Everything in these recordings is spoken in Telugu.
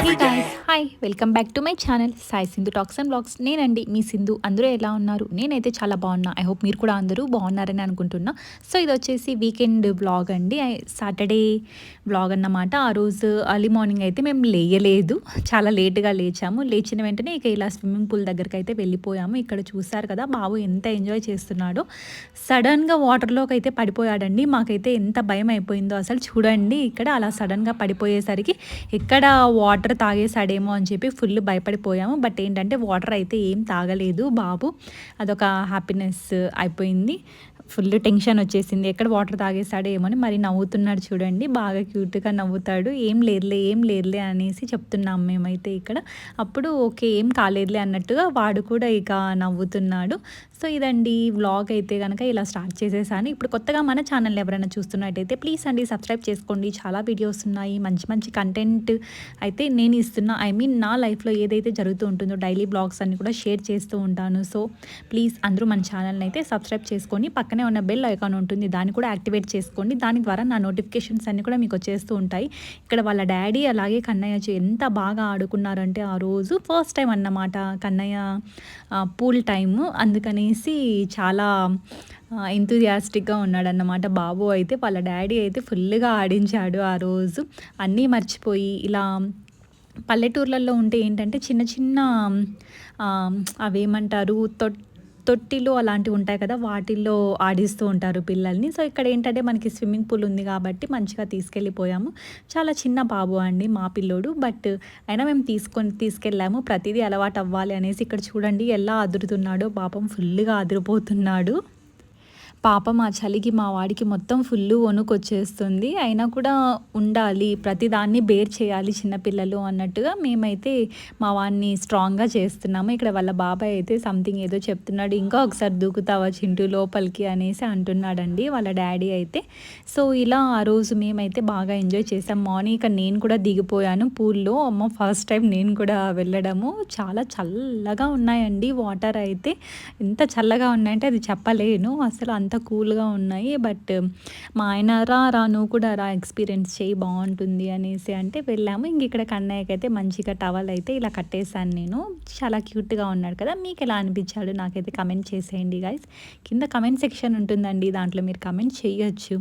Hey every day. Guys hi welcome back to my channel Sai Sindhu talks and blogs. నేనండి మీ సింధు. అందరూ ఎలా ఉన్నారు? నేనైతే చాలా బాగున్నా. ఐ హోప్ మీరు కూడా అందరూ బాగున్నారని అనుకుంటున్నా. సో ఇది వచ్చేసి వీకెండ్ బ్లాగ్ అండి, సాటర్డే బ్లాగ్ అన్నమాట. ఆ రోజు అర్లీ మార్నింగ్ అయితే మేము లేయలేదు, చాలా లేట్గా లేచాము. లేచిన వెంటనే ఇక ఇలా స్విమ్మింగ్ పూల్ దగ్గరికి అయితే వెళ్ళిపోయాము. ఇక్కడ చూసారు కదా బాబు ఎంత ఎంజాయ్ చేస్తున్నాడో. సడన్గా వాటర్లోకి అయితే పడిపోయాడండి. మాకైతే ఎంత భయం అయిపోయిందో అసలు. చూడండి ఇక్కడ అలా సడన్గా పడిపోయేసరికి ఎక్కడ వాటర్ తాగేసాడేమో అని చెప్పి ఫుల్ భయపడిపోయాము. బట్ ఏంటంటే వాటర్ అయితే ఏం తాగలేదు బాబు. అదొక హ్యాపీనెస్ అయిపోయింది. ఫుల్ టెన్షన్ వచ్చేసింది, ఎక్కడ వాటర్ తాగేసాడో ఏమో అని. మరి నవ్వుతున్నాడు చూడండి, బాగా క్యూట్గా నవ్వుతాడు. ఏం లేదులే అనేసి చెప్తున్నాం మేమైతే ఇక్కడ. అప్పుడు ఓకే ఏం కాలేదులే అన్నట్టుగా వాడు కూడా ఇక నవ్వుతున్నాడు. సో ఇదండి వ్లాగ్ అయితే కనుక ఇలా స్టార్ట్ చేసేసాను. ఇప్పుడు కొత్తగా మన ఛానల్ ఎవరైనా చూస్తున్నట్టయితే ప్లీజ్ అండి సబ్స్క్రైబ్ చేసుకోండి. చాలా వీడియోస్ ఉన్నాయి, మంచి మంచి కంటెంట్ అయితే నేను ఇస్తున్నా. ఐ మీన్ నా లైఫ్లో ఏదైతే జరుగుతూ ఉంటుందో డైలీ బ్లాగ్స్ అన్ని కూడా షేర్ చేస్తూ ఉంటాను. సో ప్లీజ్ అందరూ మన ఛానల్ని అయితే సబ్స్క్రైబ్ చేసుకొని పక్కనే ఉన్న బెల్ ఐకాన్ ఉంటుంది, దాన్ని కూడా యాక్టివేట్ చేసుకోండి. దాని ద్వారా నా నోటిఫికేషన్స్ అన్ని కూడా మీకు వచ్చేస్తూ ఉంటాయి. ఇక్కడ వాళ్ళ డాడీ అలాగే కన్నయ్య ఎంత బాగా ఆడుకున్నారంటే ఆ రోజు ఫస్ట్ టైం అన్నమాట కన్నయ్య పూల్ టైము. అందుకనేసి చాలా ఎంతూజియాస్టిక్గా ఉన్నాడన్నమాట బాబు అయితే. వాళ్ళ డాడీ అయితే ఫుల్గా ఆడించాడు ఆ రోజు. అన్నీ మర్చిపోయి ఇలా పల్లెటూర్లలో ఉంటే ఏంటంటే చిన్న చిన్న అవేమంటారు తొట్టిలు అలాంటివి ఉంటాయి కదా, వాటిల్లో ఆడిస్తూ ఉంటారు పిల్లల్ని. సో ఇక్కడ ఏంటంటే మనకి స్విమ్మింగ్ పూల్ ఉంది కాబట్టి మంచిగా తీసుకెళ్ళిపోయాము. చాలా చిన్న బాబు అండి మా పిల్లోడు, బట్ అయినా మేము తీసుకెళ్ళాము. ప్రతిదీ అలవాటు అవ్వాలి అనేసి. ఇక్కడ చూడండి ఎలా అదురుతున్నాడో పాపం, ఫుల్గా అదిరిపోతున్నాడు పాపం. ఆ చలికి మా వాడికి మొత్తం ఫుల్లు వణుకొచ్చేస్తుంది. అయినా కూడా ఉండాలి, ప్రతిదాన్ని బేర్ చేయాలి చిన్నపిల్లలు అన్నట్టుగా మేమైతే మా వాడిని స్ట్రాంగ్గా చేస్తున్నాము. ఇక్కడ వాళ్ళ బాబాయ్ అయితే సంథింగ్ ఏదో చెప్తున్నాడు, ఇంకా ఒకసారి దూకుతావా చింటూ లోపలికి అనేసి అంటున్నాడండి వాళ్ళ డాడీ అయితే. సో ఇలా ఆ రోజు మేమైతే బాగా ఎంజాయ్ చేసాం. మార్నింగ్ ఇక నేను కూడా దిగిపోయాను పూల్లో. అమ్మ ఫస్ట్ టైం నేను కూడా వెళ్ళడము. చాలా చల్లగా ఉన్నాయండి వాటర్ అయితే. ఎంత చల్లగా ఉన్నాయంటే అది చెప్పలేను అసలు, అంత కూల్గా ఉన్నాయి. బట్ మా ఆయన రా నువ్వు కూడా రా ఎక్స్పీరియన్స్ చేయి బాగుంటుంది అనేసి అంటే వెళ్ళాము. ఇంక ఇక్కడ కన్నయ్యకైతే మంచిగా టవల్ అయితే ఇలా కట్టేశాను నేను. చాలా క్యూట్గా ఉన్నాడు కదా. మీకు ఎలా అనిపించాడు నాకైతే కమెంట్ చేసేయండి గైస్. కింద కమెంట్ సెక్షన్ ఉంటుందండి, దాంట్లో మీరు కమెంట్ చేయొచ్చు.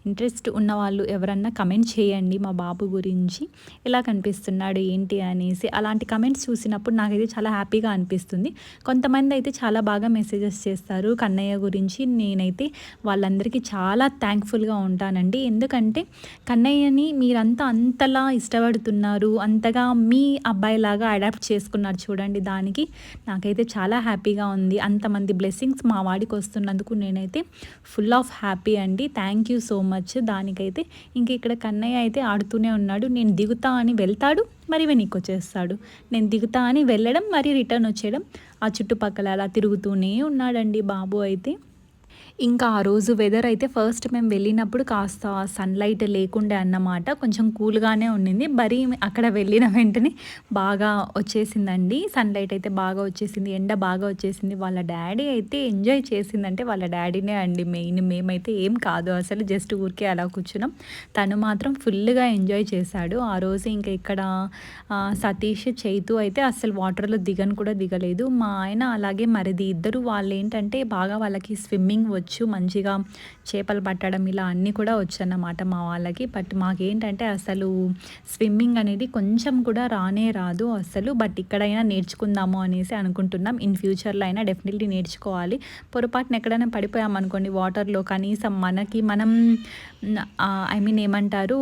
ఇంట్రెస్ట్ ఉన్న వాళ్ళు ఎవరన్నా కమెంట్ చేయండి మా బాబు గురించి, ఎలా కనిపిస్తున్నాడు ఏంటి అనేసి. అలాంటి కమెంట్స్ చూసినప్పుడు నాకైతే చాలా హ్యాపీగా అనిపిస్తుంది. కొంతమంది అయితే చాలా బాగా మెసేజెస్ చేస్తారు కన్నయ్య గురించి. నేనైతే వాళ్ళందరికీ చాలా థ్యాంక్ఫుల్గా ఉంటానండి. ఎందుకంటే కన్నయ్యని మీరంతా అంతలా ఇష్టపడుతున్నారు, అంతగా మీ అబ్బాయిలాగా అడాప్ట్ చేసుకున్నారు చూడండి. దానికి నాకైతే చాలా హ్యాపీగా ఉంది. అంతమంది బ్లెస్సింగ్స్ మా వాడికి వస్తున్నందుకు నేనైతే ఫుల్ ఆఫ్ హ్యాపీ అండి. థ్యాంక్ యూ సో మచ్ దానికైతే. ఇంక ఇక్కడ కన్నయ్య అయితే ఆడుతూనే ఉన్నాడు. నేను దిగుతా అని వెళ్తాడు, మరి వెనక్కి వచ్చేస్తాడు. నేను దిగుతా అని వెళ్ళడం, మరి రిటర్న్ వచ్చేయడం. ఆ చుట్టుపక్కల అలా తిరుగుతూనే ఉన్నాడండి బాబు అయితే. ఇంకా ఆ రోజు వెదర్ అయితే ఫస్ట్ మేము వెళ్ళినప్పుడు కాస్త సన్లైట్ లేకుండే అన్నమాట, కొంచెం కూల్గానే ఉండింది. మరి అక్కడ వెళ్ళిన వెంటనే బాగా వచ్చేసిందండి సన్లైట్ అయితే, బాగా వచ్చేసింది, ఎండ బాగా వచ్చేసింది. వాళ్ళ డాడీ అయితే ఎంజాయ్ చేసిందంటే వాళ్ళ డాడీనే అండి మెయిన్. మేమైతే ఏం కాదు అసలు, జస్ట్ ఊరికే అలా కూర్చున్నాం. తను మాత్రం ఫుల్గా ఎంజాయ్ చేశాడు ఆ రోజు. ఇంకా ఇక్కడ సతీష్ చైతు అయితే అసలు వాటర్లో కూడా దిగలేదు. మా ఆయన అలాగే మరిది ఇద్దరు, వాళ్ళు ఏంటంటే బాగా వాళ్ళకి స్విమ్మింగ్ వచ్చు, మంచిగా చేపలు పట్టడం ఇలా అన్నీ కూడా వచ్చన్నమాట మా వాళ్ళకి. బట్ మాకేంటంటే అసలు స్విమ్మింగ్ అనేది కొంచెం కూడా రానే రాదు అసలు. బట్ ఇక్కడైనా నేర్చుకుందాము అనేసి అనుకుంటున్నాం. ఇన్ ఫ్యూచర్లో అయినా డెఫినెట్లీ నేర్చుకోవాలి. పొరపాటున ఎక్కడైనా పడిపోయామనుకోండి వాటర్లో, కనీసం మనం ఐ మీన్ ఏమంటారు,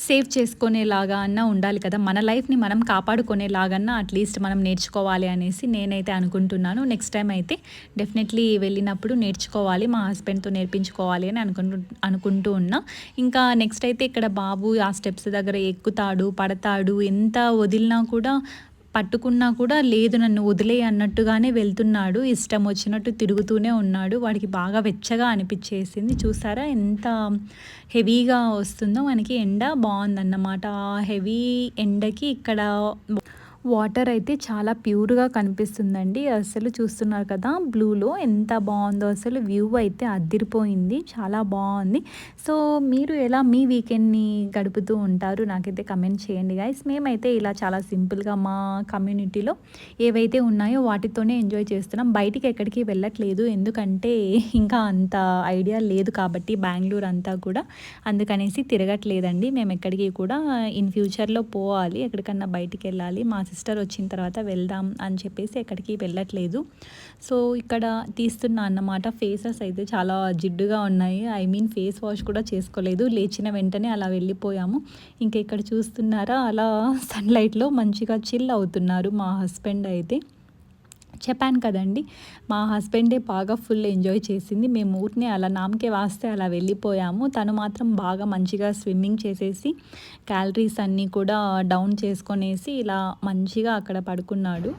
సేవ్ చేసుకునేలాగా అన్నా ఉండాలి కదా. మన లైఫ్ని మనం కాపాడుకునేలాగన్నా అట్లీస్ట్ మనం నేర్చుకోవాలి అనేసి నేనైతే అనుకుంటున్నాను. నెక్స్ట్ టైం అయితే డెఫినెట్లీ వెళ్ళినప్పుడు నేర్చుకోవాలి, మా హస్బెండ్తో నేర్పించుకోవాలి అని అనుకుంటూ ఉన్నా. ఇంకా నెక్స్ట్ అయితే ఇక్కడ బాబు ఆ స్టెప్స్ దగ్గర ఎక్కుతాడు, పడతాడు. ఎంత వదిలినా కూడా, పట్టుకున్నా కూడా లేదు నన్ను వదిలే అన్నట్టుగానే వెళ్తున్నాడు. ఇష్టం వచ్చినట్టు తిరుగుతూనే ఉన్నాడు. వాడికి బాగా వెచ్చగా అనిపించేసింది. చూసారా ఎంత హెవీగా వస్తుందో మనకి ఎండ. బాగుందన్నమాట. ఆ హెవీ ఎండకి ఇక్కడ వాటర్ అయితే చాలా ప్యూర్‌గా కనిపిస్తుందండి. అసలు చూస్తున్నారు కదా! బ్లూలో ఎంత బావుందో అసలు వ్యూ అయితే అద్దిరిపోయింది. చాలా బావుంది. సో, మీరు ఎలా మీ వీకెండ్‌ని గడుపుతూ ఉంటారు? నాకైతే కమెంట్ చేయండి గైస్. మేమైతే ఇలా చాలా సింపుల్‌గా మా కమ్యూనిటీలో ఏవైతే ఉన్నాయో వాటితోనే ఎంజాయ్ చేస్తున్నాం. బయటికి ఎక్కడికి వెళ్ళట్లేదు. ఎందుకంటే ఇంకా అంత ఐడియా లేదు కాబట్టి బెంగుళూరు అంతా కూడా. అందుకనేసి తిరగట్లేదండి. మేము ఎక్కడికి కూడా ఇన్ ఫ్యూచర్‌లో పోవాలి. ఎక్కడికన్నా బయటికెళ్ళాలి. మా సిస్టర్ వచ్చిన తర్వాత వెళ్దాం అని చెప్పేసి ఎక్కడికి వెళ్ళట్లేదు. సో, ఇక్కడ తీస్తున్నా అన్నమాట. ఫేసెస్ అయితే చాలా జిడ్డుగా ఉన్నాయి. ఐ మీన్ ఫేస్ వాష్ కూడా చేసుకోలేదు. లేచిన వెంటనే అలా వెళ్ళిపోయాము. ఇంక ఇక్కడ చూస్తున్నారా అలా సన్‌లైట్‌లో మంచిగా చిల్ అవుతున్నారు మా హస్బెండ్ అయితే. చెప్పాను కదండీ! మా హస్బెండే బాగా ఫుల్ ఎంజాయ్ చేసింది. మేము ఊరినే అలా నామకే వాస్తే అలా వెళ్ళిపోయాము. తను మాత్రం బాగా మంచిగా స్విమ్మింగ్ చేసేసి, క్యాలరీస్ అన్నీ కూడా డౌన్ చేసుకొనేసి ఇలా మంచిగా అక్కడ పడుకున్నాడు.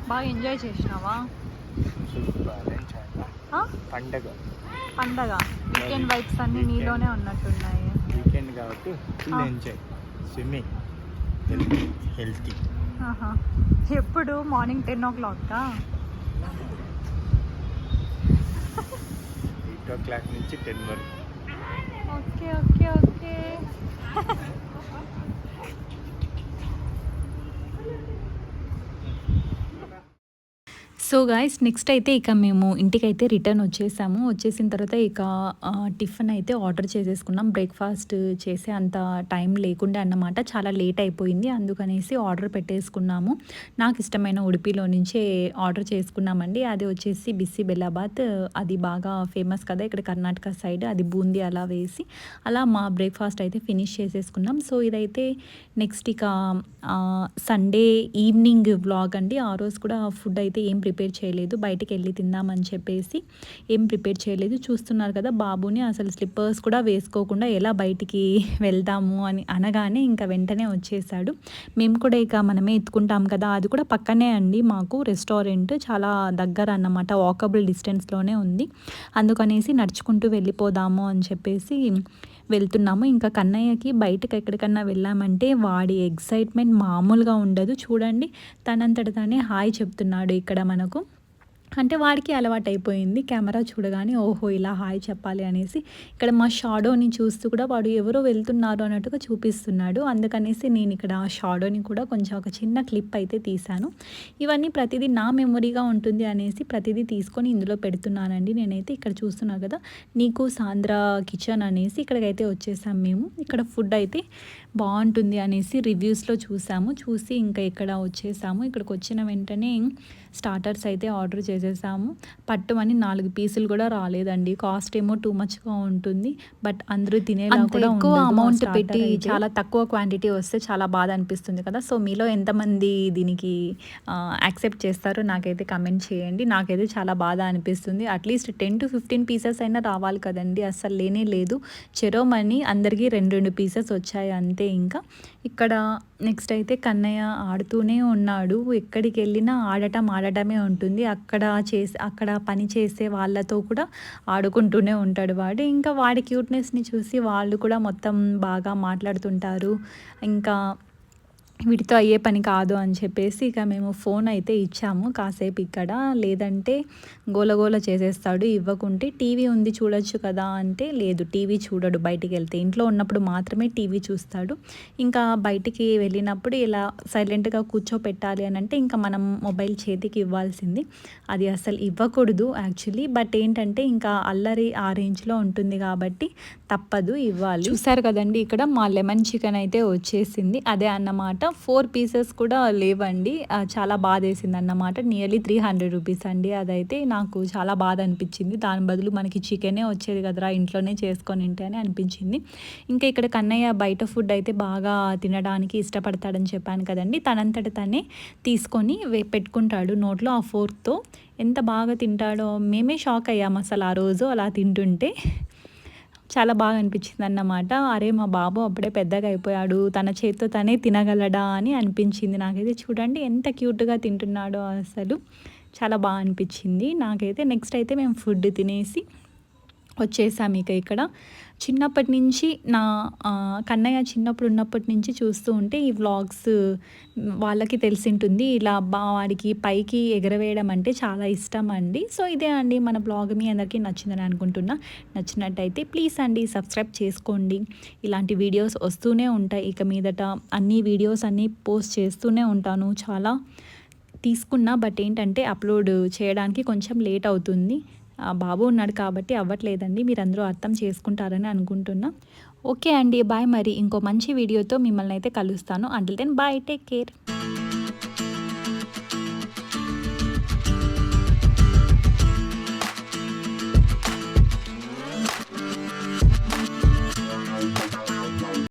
బాగా ఎంజాయ్ చేసినావా? ఆ? పండగ పండగ వీకెండ్ వైబ్స్ అన్నీ నీలోనే ఉన్నట్టున్నాయి. వీకెండ్ కాబట్టి ఫుల్ ఎంజాయ్ స్విమ్మింగ్ హెల్తీ. ఆహా. ఎప్పుడు మార్నింగ్ 10 o'clock? 8 o'clock నుంచి 10 వరకు. Okay okay okay. So guys next అయితే ఇక మేము ఇంటికైతే రిటర్న్ వచ్చేసాము. వచ్చేసిన తర్వాత ఇక టిఫిన్ అయితే ఆర్డర్ చేసేసుకున్నాం. బ్రేక్‌ఫాస్ట్ చేసే అంత టైం లేకుండే అన్నమాట. చాలా లేట్ అయిపోయింది. అందుకనేసి ఆర్డర్ పెట్టేసుకున్నాము. నాకు ఇష్టమైన ఉడిపిలో నుంచే ఆర్డర్ చేసుకున్నామండి. అది వచ్చేసి బిసిబెల్లాబాత్. అది బాగా ఫేమస్ కదా ఇక్కడ కర్ణాటక సైడ్. అది బూందీ అలా వేసి అలా మా బ్రేక్‌ఫాస్ట్ అయితే ఫినిష్ చేసేసుకున్నాం. సో ఇదైతే నెక్స్ట్ ఇక సండే ఈవినింగ్ వ్లాగ్ అండి. ఆ రోజు కూడా ఫుడ్ అయితే ఏం ప్రిపేర్ చేయలేదు. బయటికెళ్ళి తిందామని చెప్పేసి ఏం ప్రిపేర్ చేయలేదు. చూస్తున్నారు కదా బాబుని అసలు స్లిప్పర్స్ కూడా వేసుకోకుండా ఎలా బయటికి వెళ్దాము అని అనగానే ఇంకా వెంటనే వచ్చేసాడు. మేము కూడా ఇక మనమే ఎత్తుకుంటాం కదా! అది కూడా పక్కనే అండి మాకు రెస్టారెంట్. చాలా దగ్గర అన్నమాట. వాకబుల్ డిస్టెన్స్‌లోనే ఉంది. అందుకనేసి నడుచుకుంటూ వెళ్ళిపోదాము అని చెప్పేసి వెళ్తున్నాము. ఇంకా కన్నయ్యకి బయటకి ఎక్కడికన్నా వెళ్ళామంటే వాడి ఎక్సైట్మెంట్ మామూలుగా ఉండదు. చూడండి తనంతట తానే హాయ్ చెప్తున్నాడు ఇక్కడ మనకు. అంటే వాడికి అలవాటైపోయింది. కెమెరా చూడగానే ఓహో! ఇలా హాయ్ చెప్పాలి అనేసి. ఇక్కడ మా షాడోని చూస్తూ కూడా వాడు ఎవరో వెళ్తున్నారు అన్నట్టుగా చూపిస్తున్నాడు. అందుకనేసి నేను ఇక్కడ ఆ షాడోని కూడా కొంచెం ఒక చిన్న క్లిప్ అయితే తీశాను. ఇవన్నీ ప్రతిదీ నా మెమొరీగా ఉంటుంది అనేసి ప్రతిదీ తీసుకొని ఇందులో పెడుతున్నానండి. నేనైతే ఇక్కడ చూస్తున్నా కదా! నీకు సాంద్ర కిచెన్ అనేసి ఇక్కడికైతే వచ్చేసాం మేము. ఇక్కడ ఫుడ్ అయితే బావుంటుంది అనేసి రివ్యూస్‌లో చూసాము. చూసి ఇంకా ఇక్కడ వచ్చేసాము. ఇక్కడికి వచ్చిన వెంటనే స్టార్టర్స్ అయితే ఆర్డర్ చేసేసాము. పట్టుమని 4 పీసులు కూడా రాలేదండి. కాస్ట్ ఏమో టూ మచ్‌గా ఉంటుంది. బట్ అందరూ తినేలా కూడా ఎక్కువ అమౌంట్ పెట్టి చాలా తక్కువ క్వాంటిటీ వస్తే చాలా బాధ అనిపిస్తుంది కదా! సో మీలో ఎంతమంది దీనికి యాక్సెప్ట్ చేస్తారో నాకైతే కమెంట్ చేయండి. నాకైతే చాలా బాధ అనిపిస్తుంది. అట్లీస్ట్ 10-15 పీసెస్ అయినా రావాలి కదండీ! అస్సలు లేనే లేదు. చెరోమని అందరికీ 2 పీసెస్ వచ్చాయి అంతే ఇంకా. ఇక్కడ నెక్స్ట్ అయితే కన్నయ్య ఆడుతూనే ఉన్నాడు. ఎక్కడికెళ్ళినా ఆడటమే ఉంటుంది. అక్కడ పని చేసే వాళ్ళతో కూడా ఆడుకుంటూనే ఉంటాడు వాడు. ఇంకా వాడి క్యూట్‌నెస్‌ని చూసి వాళ్ళు కూడా మొత్తం బాగా మాట్లాడుతుంటారు. ఇంకా వీటితో అయ్యే పని కాదు అని చెప్పేసి ఇక మేము ఫోన్ అయితే ఇచ్చాము కాసేపు ఇక్కడ. లేదంటే గోలగోల చేసేస్తాడు ఇవ్వకుంటే. టీవీ ఉంది చూడొచ్చు కదా అంటే లేదు టీవీ చూడడు బయటికెళ్తే. ఇంట్లో ఉన్నప్పుడు మాత్రమే టీవీ చూస్తాడు. ఇంకా బయటికి వెళ్ళినప్పుడు ఇలా సైలెంట్‌గా కూర్చోపెట్టాలి అని అంటే ఇంకా మనం మొబైల్ చేతికి ఇవ్వాల్సింది. అది అసలు ఇవ్వకూడదు యాక్చువల్లీ. బట్ ఏంటంటే ఇంకా అల్లరి ఆ రేంజ్‌లో ఉంటుంది కాబట్టి తప్పదు ఇవ్వాలి. చూసారు కదండీ ఇక్కడ మా లెమన్ చికెన్ అయితే వచ్చేసింది. అదే అన్నమాట. 4 పీసెస్ కూడా లేవండి. చాలా బాధేసింది అన్నమాట. నియర్లీ 300 రూపీస్ అండి అదైతే. నాకు చాలా బాధ అనిపించింది. దాని బదులు మనకి చికెనే వచ్చేది కదరా ఇంట్లోనే చేసుకొని తింటే అని అనిపించింది. ఇంకా ఇక్కడ కన్నయ్య బయట ఫుడ్ అయితే బాగా తినడానికి ఇష్టపడతాడని చెప్పాను కదండి. తనంతట తనే తీసుకొని పెట్టుకుంటాడు నోట్లో ఆ ఫోర్క్‌తో. ఎంత బాగా తింటాడో మేమే షాక్ అయ్యాము అసలు ఆ రోజు అలా తింటుంటే. చాలా బాగా అనిపించింది అన్నమాట. అరే మా బాబు అప్పుడే పెద్దగా అయిపోయాడు, తన చేతితో తనే తినగలడా అని అనిపించింది నాకైతే. చూడండి ఎంత క్యూట్గా తింటున్నాడో అసలు, చాలా బాగా అనిపించింది నాకైతే. నెక్స్ట్ అయితే మేము ఫుడ్ తినేసి వచ్చేసాం. ఇక ఇక్కడ చిన్నప్పటి నుంచి నా కన్నయ్య చిన్నప్పుడు ఉన్నప్పటి నుంచి చూస్తూ ఉంటే ఈ వ్లాగ్స్ వాళ్ళకి తెలిసింటుంది. ఇలా వాడికి పైకి ఎగరవేయడం అంటే చాలా ఇష్టం అండి. సో ఇదే అండి మన బ్లాగ్, మీ అందరికీ నచ్చిందని అనుకుంటున్నా. నచ్చినట్టయితే ప్లీజ్ అండి సబ్స్క్రైబ్ చేసుకోండి. ఇలాంటి వీడియోస్ వస్తూనే ఉంటాయి ఇక మీదట. అన్ని వీడియోస్ అన్నీ పోస్ట్ చేస్తూనే ఉంటాను. చాలా తీసుకున్నా, బట్ ఏంటంటే అప్లోడ్ చేయడానికి కొంచెం లేట్ అవుతుంది. బాబు ఉన్నాడు కాబట్టి అవ్వట్లేదండి. మీరందరూ అర్థం చేసుకుంటారని అనుకుంటున్నా. ఓకే అండి, బాయ్. మరి ఇంకో మంచి వీడియోతో మిమ్మల్ని అయితే కలుస్తాను. Until then bye, take care.